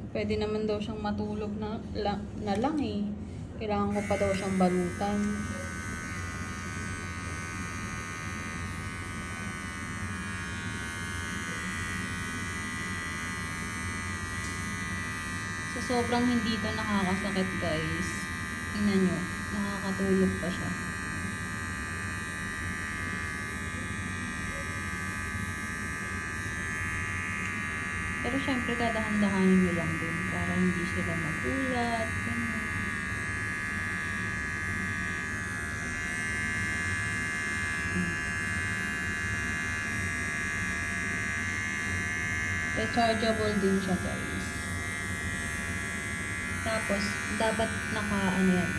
Pwede naman daw siyang matulog na lang eh. Kailangan ko pa daw siyang balutan. So, sobrang hindi ito nakakasakit guys. Tingnan nyo, nakakatulog pa siya. Pero syempre, dadahan-dahanin nyo lang din para hindi sila magulat. Ganun. Rechargeable din siya guys. Tapos, dapat naka, ano yan,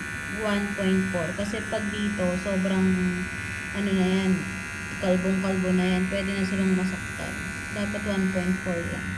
1.4. Kasi pag dito, sobrang, ano na yan, kalbong-kalbo na yan. Pwede na silang masaktan. Dapat 1.4 lang.